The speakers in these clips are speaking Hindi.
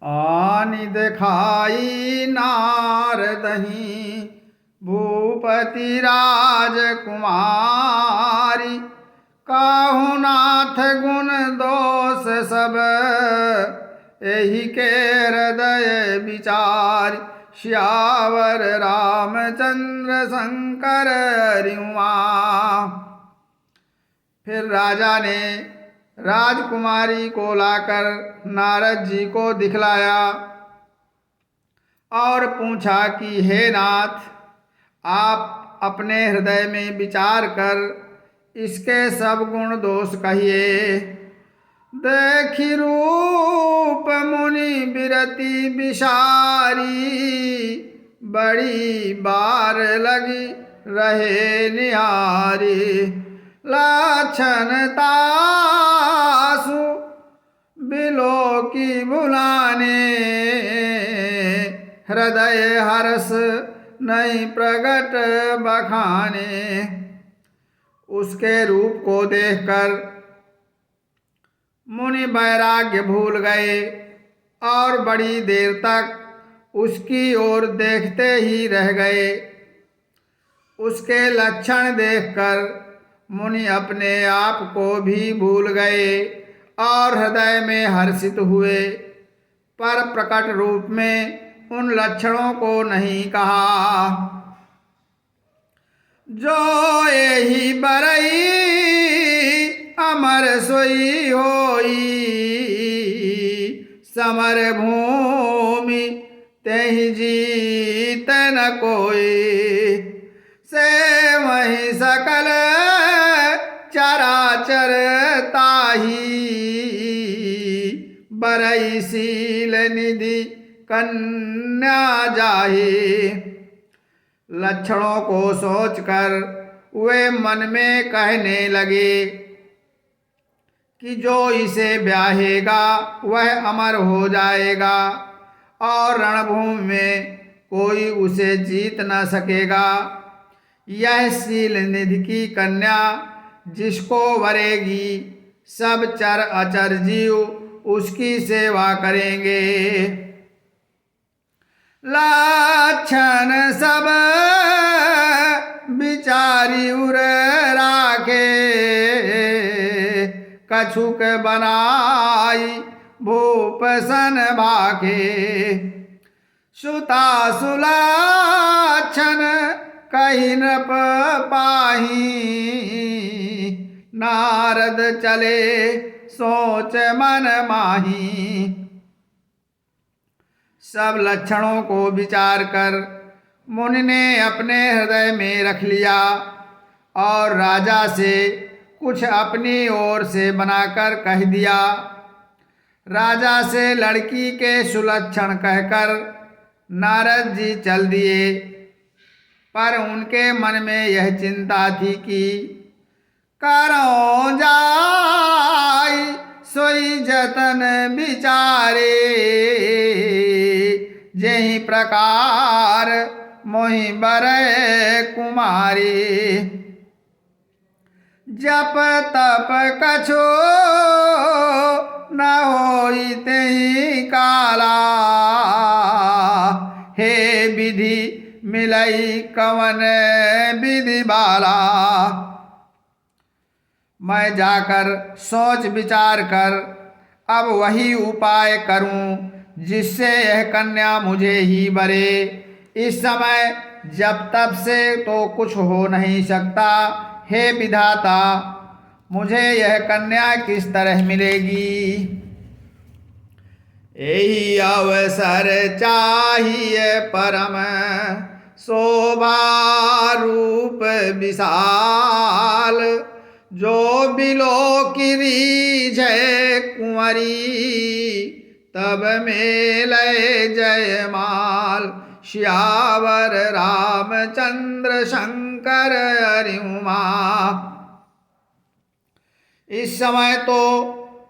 आनि दिखाई नारदहि भूपति राजकुमारी। काहु नाथ गुण दोष सब एहि के हृदय विचार। श्यावर रामचंद्र शंकर हरिउमा। फिर राजा ने राजकुमारी को लाकर नारद जी को दिखलाया और पूछा कि हे नाथ, आप अपने हृदय में विचार कर इसके सब गुण दोष कहिए। देखि रूप मुनि बिरति विसारी। बड़ी बार लगी रहे निहारी। लक्षण तासु बिलो की बुलाने। हृदय हर्ष नहीं प्रगट बखाने। उसके रूप को देखकर मुनि वैराग्य भूल गए और बड़ी देर तक उसकी ओर देखते ही रह गए। उसके लक्षण देखकर मुनि अपने आप को भी भूल गए और हृदय में हर्षित हुए, पर प्रकट रूप में उन लक्षणों को नहीं कहा। जो यही बरई अमर सोई होई। समर भूमि तेहि जीत न कोई। से वही सकल चराचर ताही। बरई शील निधि कन्या जाही। लक्षणों को सोचकर वे मन में कहने लगे कि जो इसे ब्याहेगा वह अमर हो जाएगा और रणभूमि में कोई उसे जीत न सकेगा। यह शील निधि की कन्या जिसको वरेगी सब चर अचर जीव उसकी सेवा करेंगे। लक्षण सब विचारी उर राखे। कछुक बनाई भूप सन भाखे। सुता सुलक्षण कही न पाही। नारद चले सोच मन माही। सब लक्षणों को विचार कर मुनि ने अपने हृदय में रख लिया और राजा से कुछ अपनी ओर से बनाकर कह दिया। राजा से लड़की के सुलक्षण कहकर नारद जी चल दिए, पर उनके मन में यह चिंता थी कि करो जाई सोई जतन विचारे। जेहि प्रकार मोहि बरै कुमारी। जप तप कछो न होई तेहि काला। हे विधि मिलई कवन विधि बाला। मैं जाकर सोच विचार कर अब वही उपाय करूं जिससे यह कन्या मुझे ही बरे। इस समय जब तब से तो कुछ हो नहीं सकता। हे विधाता, मुझे यह कन्या किस तरह मिलेगी। यही अवसर चाहिए परम शोभा रूप विशाल। जो बिलो की रीझ कुंवरी तब मेले जयमाल। श्यावर रामचंद्र शंकर हरिउमा। इस समय तो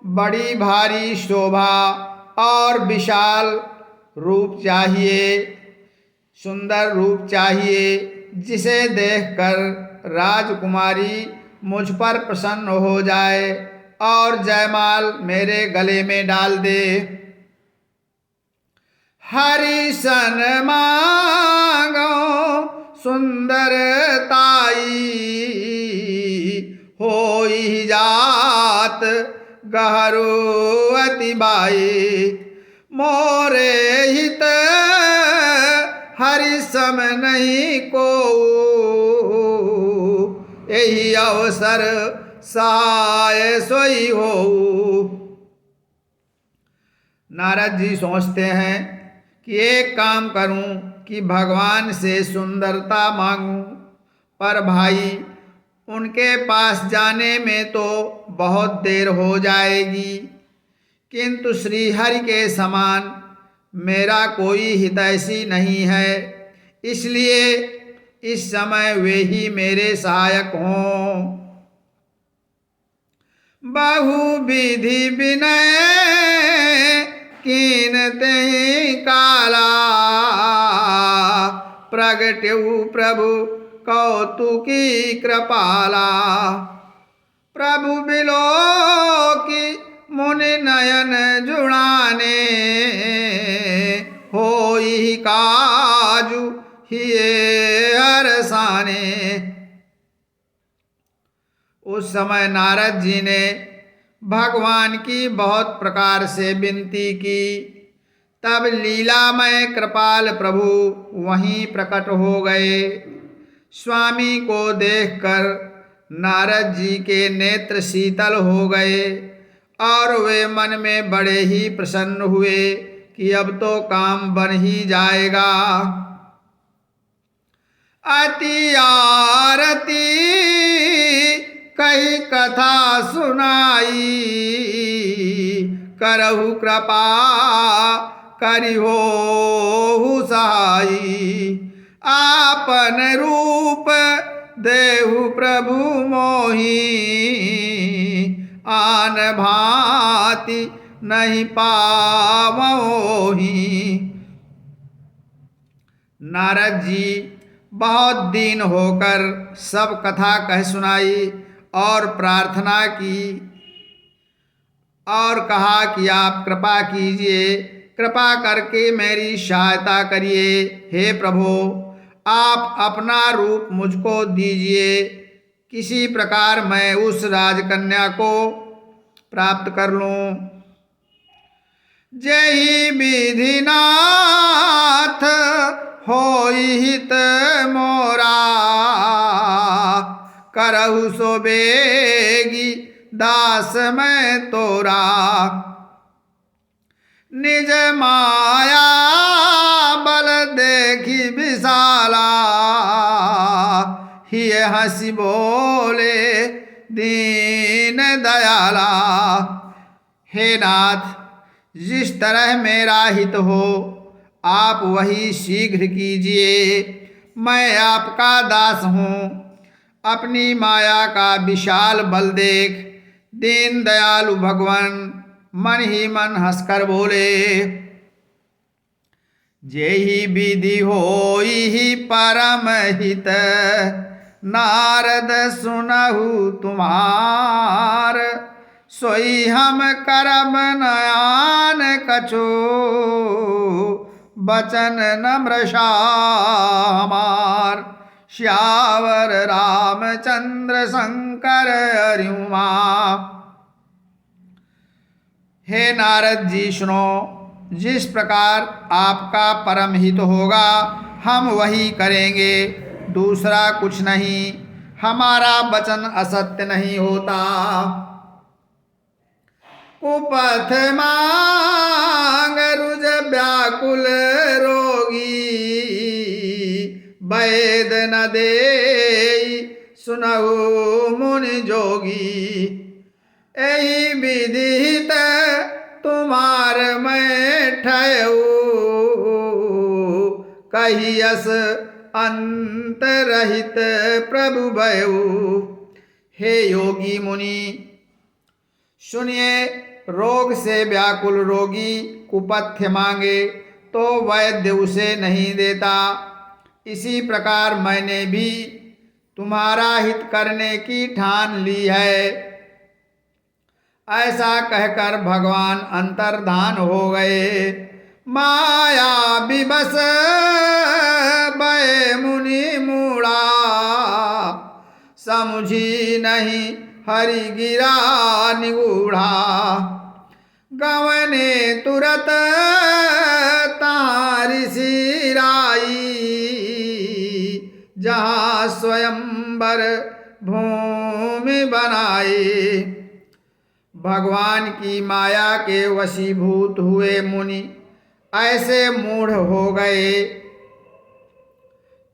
बड़ी भारी शोभा और विशाल रूप चाहिए, सुंदर रूप चाहिए, जिसे देखकर राजकुमारी मुझ पर प्रसन्न हो जाए और जयमाल मेरे गले में डाल दे। हरि सन मांगो सुंदरताई, होई जात गहरो अति बाई। मोरे हित हरि सम नहीं को, यही अवसर सहाय सोई हो। नारद जी सोचते हैं कि एक काम करूं कि भगवान से सुंदरता मांगूं, पर भाई उनके पास जाने में तो बहुत देर हो जाएगी, किंतु श्री हरि के समान मेरा कोई हितैषी नहीं है, इसलिए इस समय वे ही मेरे सहायक हों। बहुविधि विनय कीनते काला, प्रगट्यु प्रभु कौतुकी कृपाला। प्रभु बिलो की मुनि नयन जुड़ाने, होई काजु हिये हरसाने। उस समय नारद जी ने भगवान की बहुत प्रकार से विनती की। तब लीलामय कृपाल प्रभु वहीं प्रकट हो गए। स्वामी को देखकर नारद जी के नेत्र शीतल हो गए और वे मन में बड़े ही प्रसन्न हुए कि अब तो काम बन ही जाएगा। अति आरती कही कथा सुनाई, करहु कृपा करिहो सहाई। आपन रूप देहु प्रभु मोही, आन भांति नहीं पावोही। नारद जी बहुत दीन होकर सब कथा कह सुनाई और प्रार्थना की और कहा कि आप कृपा कीजिए, कृपा करके मेरी सहायता करिए। हे प्रभु, आप अपना रूप मुझको दीजिए, किसी प्रकार मैं उस राजकन्या को प्राप्त कर लूं। जय विधिनाथ होई हित मोरा, करहु सो बेगी दास मैं तोरा। निज माया बल देखी विशाला, हिय हंसी बोले दीन दयाला। हे नाथ, जिस तरह मेरा हित हो आप वही शीघ्र कीजिए। मैं आपका दास हूँ। अपनी माया का विशाल बल देख दीन दयालु भगवान मन ही मन हंसकर बोले, जेहि विधि होई ही परम हित, नारद सुनहु तुम्हार। सोई हम करम नयान कछो, बचन नम्र श्यामार। श्यावर रामचंद्र शंकर हरिउमा। हे नारद जी सुनो, जिस प्रकार आपका परम हित होगा हम वही करेंगे, दूसरा कुछ नहीं। हमारा वचन असत्य नहीं होता। कुपथ मांग रुज व्याकुल रोगी, वैद न देई सुनहु मुनि जोगी। एहि विदित तुम्हार मैं ठहु, कहियस अंत रहित प्रभु भयउ। हे योगी मुनि सुनिए, रोग से व्याकुल रोगी कुपथ्य मांगे तो वैद्य उसे नहीं देता। इसी प्रकार मैंने भी तुम्हारा हित करने की ठान ली है। ऐसा कहकर भगवान अंतर्धान हो गए। माया विबस भय मुनि मूढ़ा, समुझी नहीं हरि गिरा निगूढ़ा। गवने तुरत तारि सिराई, जहाँ स्वयंवर भूमि बनाई। भगवान की माया के वशीभूत हुए मुनि ऐसे मूढ़ हो गए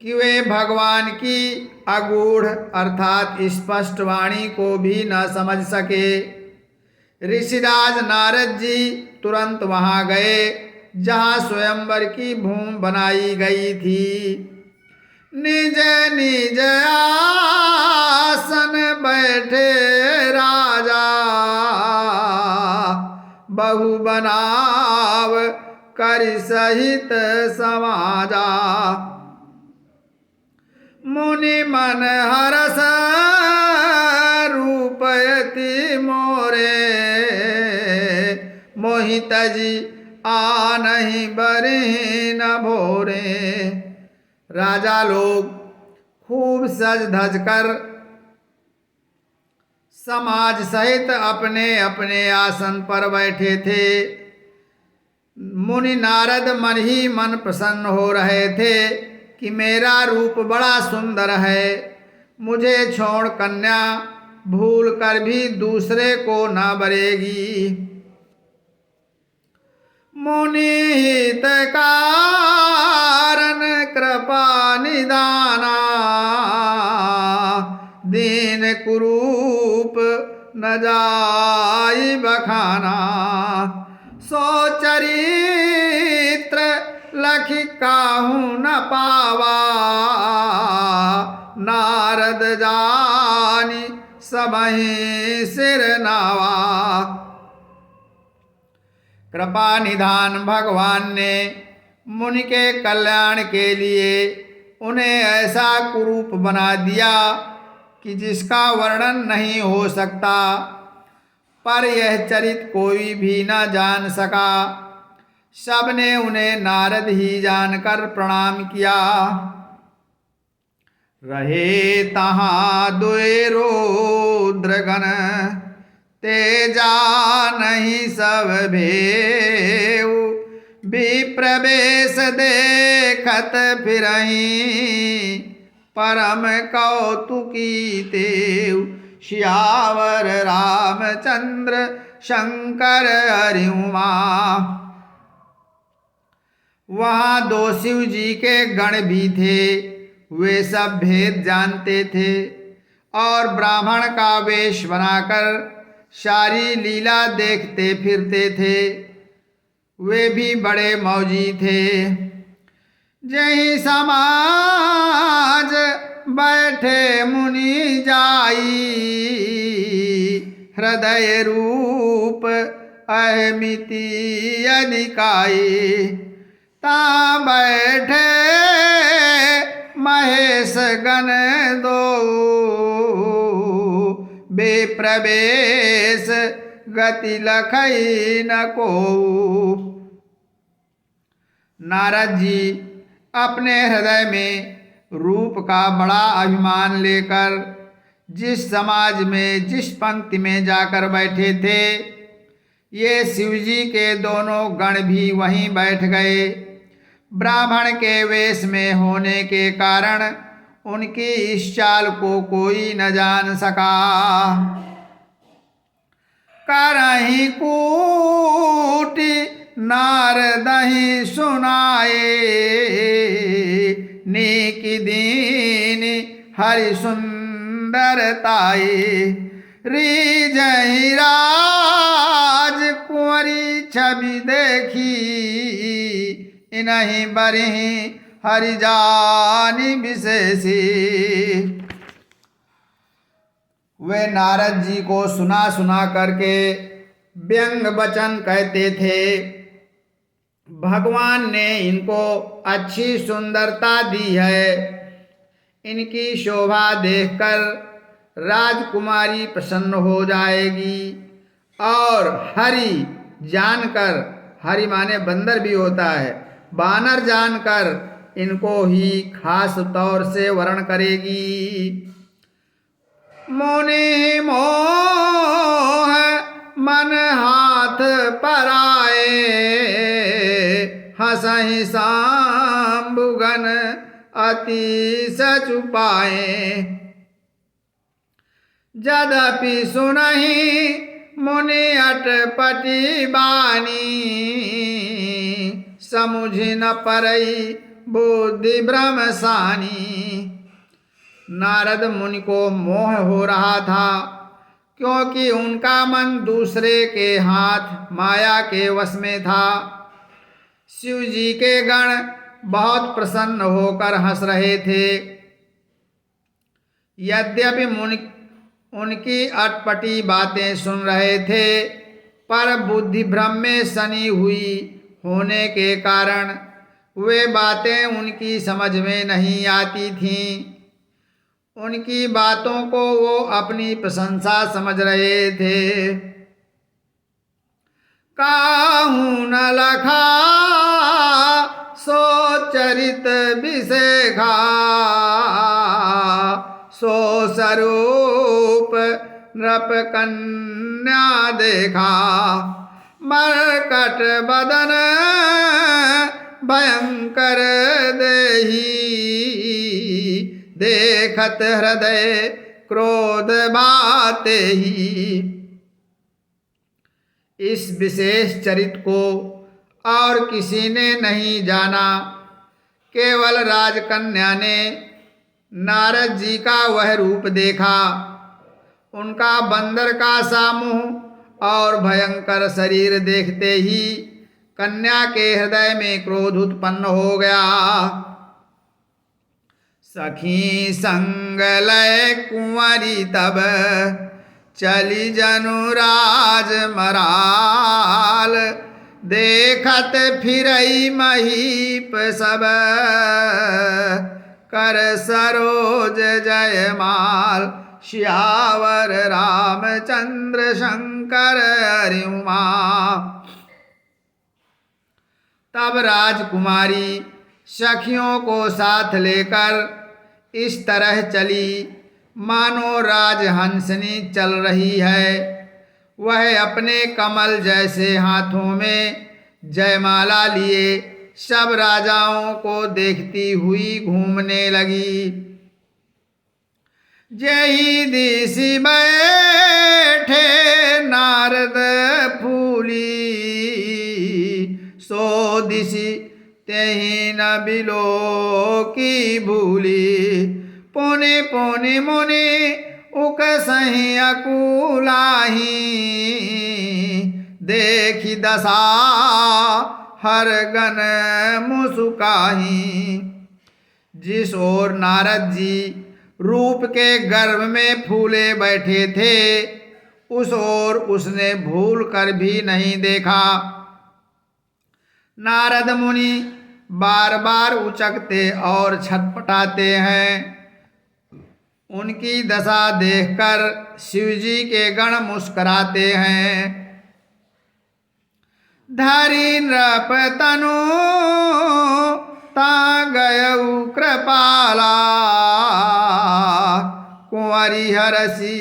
कि वे भगवान की अगूढ़ अर्थात स्पष्ट वाणी को भी न समझ सके। ऋषिराज नारद जी तुरंत वहां गए जहाँ स्वयंवर की भूमि बनाई गई थी। निज निज आसन बैठे राजा, बहु बनाव कर सहित समाजा। मुनि मन हरस रूपयति मोरे, मोहित जी आनहि बरहि न भोरे। राजा लोग खूब सज धज कर समाज सहित अपने अपने आसन पर बैठे थे। मुनि नारद मन ही मन प्रसन्न हो रहे थे कि मेरा रूप बड़ा सुंदर है, मुझे छोड़ कन्या भूल कर भी दूसरे को न बरेगी। मुनि हित कारण कृपा निदाना, दीन कुरूप न जाई बखाना। सो चरित्र लखि काहू न पावा, नारद जानी सबहि सिर नावा। कृपा निधान भगवान ने मुनि के कल्याण के लिए उन्हें ऐसा कुरूप बना दिया कि जिसका वर्णन नहीं हो सकता, पर यह चरित कोई भी न जान सका। सबने उन्हें नारद ही जानकर प्रणाम किया। रहे तहाँ दुए रुद्रगण, तेजा नहीं सब भेऊ। विप्रवेश देखत फिरहीं, परम कौतुकी तेऊ। सियावर रामचंद्र शंकर हरि उमा। वहाँ दो शिव जी के गण भी थे, वे सब भेद जानते थे और ब्राह्मण का वेश बनाकर सारी लीला देखते फिरते थे। वे भी बड़े मौजी थे। जहीं समाज बैठे मुनि जाई, हृदय रूप अहमिति अनिकाई। ता बैठे महेश गण दो, बेप्रवेश गति लखई न को। नारद जी अपने हृदय में रूप का बड़ा अभिमान लेकर जिस समाज में जिस पंक्ति में जाकर बैठे थे, ये शिवजी के दोनों गण भी वहीं बैठ गए। ब्राह्मण के वेश में होने के कारण उनकी इस चाल को कोई न जान सका। करहि कूटि नारदहि सुनाए, नीक दीन हरि सुंदरताए। रीजहि राज कुंवरी छवि देखी, इन्हीं बरहि हरि जानी विशेषी। वे नारद जी को सुना सुना करके व्यंग वचन कहते थे। भगवान ने इनको अच्छी सुंदरता दी है, इनकी शोभा देखकर राजकुमारी प्रसन्न हो जाएगी। और हरि जानकर, हरि माने बंदर भी होता है, वानर जानकर इनको ही खास तौर से वर्ण करेगी। मुनि मोह मन हाथ पराए, हंसहि सांबुगन अति सचुपाए। यद्यपि सुनहि मुनि अटपटी बानी, समुझि न परई बुद्धि भ्रम सानी। नारद मुनि को मोह हो रहा था, क्योंकि उनका मन दूसरे के हाथ माया के वश में था। शिव जी के गण बहुत प्रसन्न होकर हंस रहे थे। यद्यपि मुनि उनकी अटपटी बातें सुन रहे थे, पर बुद्धि भ्रम में सनी हुई होने के कारण वे बातें उनकी समझ में नहीं आती थीं। उनकी बातों को वो अपनी प्रशंसा समझ रहे थे। काहू न लखा सो चरित विशेखा, सो स्वरूप नृप कन्या देखा। मरकट बदन भयंकर देही, देखत हृदय क्रोध बाते ही। इस विशेष चरित्र को और किसी ने नहीं जाना, केवल राजकन्या ने नारद जी का वह रूप देखा। उनका बंदर का सा मुंह और भयंकर शरीर देखते ही कन्या के हृदय में क्रोध उत्पन्न हो गया। सखी संग लय कुंवरी तब, चली जनुराज मराल। देखत फिरई महीप सब, कर सरोज जयमाल। श्यावर रामचंद्र शंकर हरि उमा। तब राजकुमारी सखियों को साथ लेकर इस तरह चली मानो राजहंसनी चल रही है। वह अपने कमल जैसे हाथों में जयमाला लिए सब राजाओं को देखती हुई घूमने लगी। जही दिशि बैठे नारद फूली, सो दिशि तेहि न बिलो की भूली। पुनि पुनि मुनि उक सही अकुलाही, देखी दशा हर गन मुसुकाही। जिस ओर नारद जी रूप के गर्भ में फूले बैठे थे, उस ओर उसने भूल कर भी नहीं देखा। नारद मुनि बार बार उचकते और छटपटाते हैं। उनकी दशा देखकर शिवजी के गण मुस्कुराते हैं। धरि नृप तनु ता गयऊ कृपाला, कुंवरी हरसी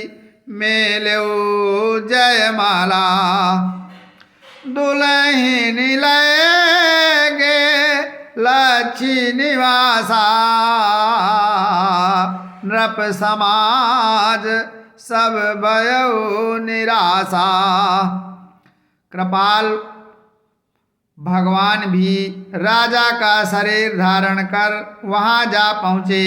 मेलेऊ जयमाला। दुल्हन लगे लक्ष्मी निवासा, नृप समाज सब भयऊ निराशा। कृपाल भगवान भी राजा का शरीर धारण कर वहां जा पहुंचे।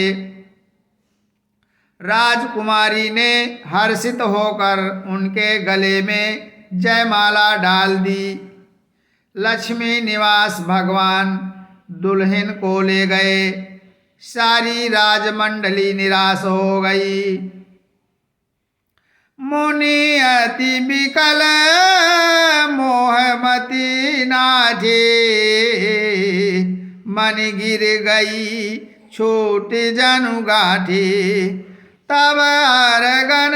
राजकुमारी ने हर्षित होकर उनके गले में जयमाला डाल दी। लक्ष्मी निवास भगवान दुल्हन को ले गए। सारी राजमंडली निराश हो गई। मुनि अति विकल मोहमती नाझे, मन गिर गई छूट जनु गाठी। तब अरगन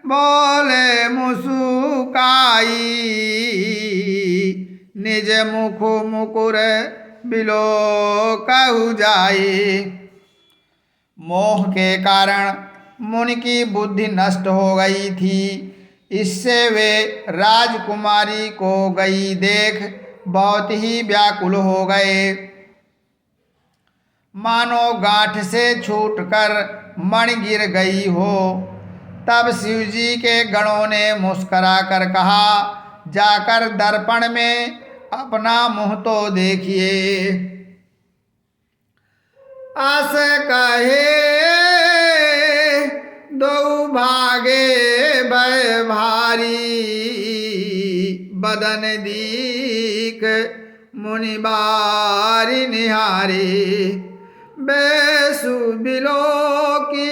बोले मुसुकाई, निज मुख मुकुर बिलो कहु जाई। मोह के कारण मुनि की बुद्धि नष्ट हो गई थी। इससे वे राजकुमारी को गई देख बहुत ही व्याकुल हो गए, मानो गांठ से छूटकर मणि गिर गई हो। तब शिवजी के गणों ने मुस्कुरा कर कहा, जाकर दर्पण में अपना मुंह तो देखिए। अस कहे दो भागे भय भारी, बदन दीक मुनि बारी निहारी। बेसु बिलो की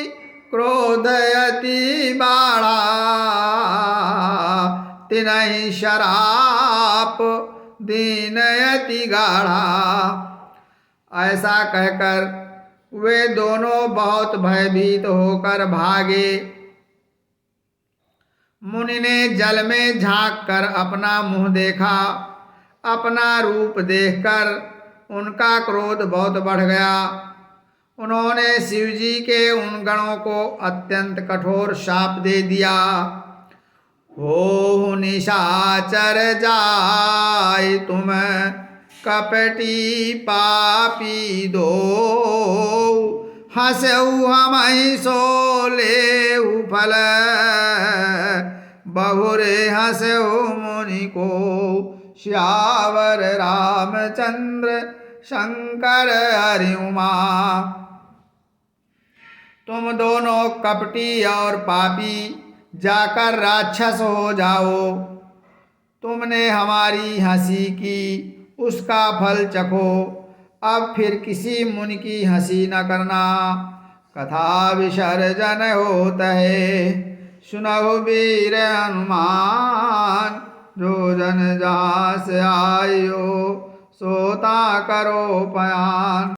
क्रोध अति बाढ़ा, तिनहि शराप दीन अति गाढ़ा। ऐसा कहकर वे दोनों बहुत भयभीत होकर भागे। मुनि ने जल में झांक कर अपना मुंह देखा। अपना रूप देखकर उनका क्रोध बहुत बढ़ गया। उन्होंने शिवजी के उन गणों को अत्यंत कठोर शाप दे दिया। हो निशाचर जाय तुम कपटी पापी दो, हंसऊ हमहि सो लेऊ फल, बहुरे हंसऊ मुनि को श्यावर रामचंद्र शंकर हरि उमा। तुम दोनों कपटी और पापी जाकर राक्षस हो जाओ। तुमने हमारी हंसी की, उसका फल चखो। अब फिर किसी मुनि की हंसी न करना। कथा विसर्जन होत है, सुनहु वीर हनुमान। जो जन जहाँ से आयो, सोता करो पयान।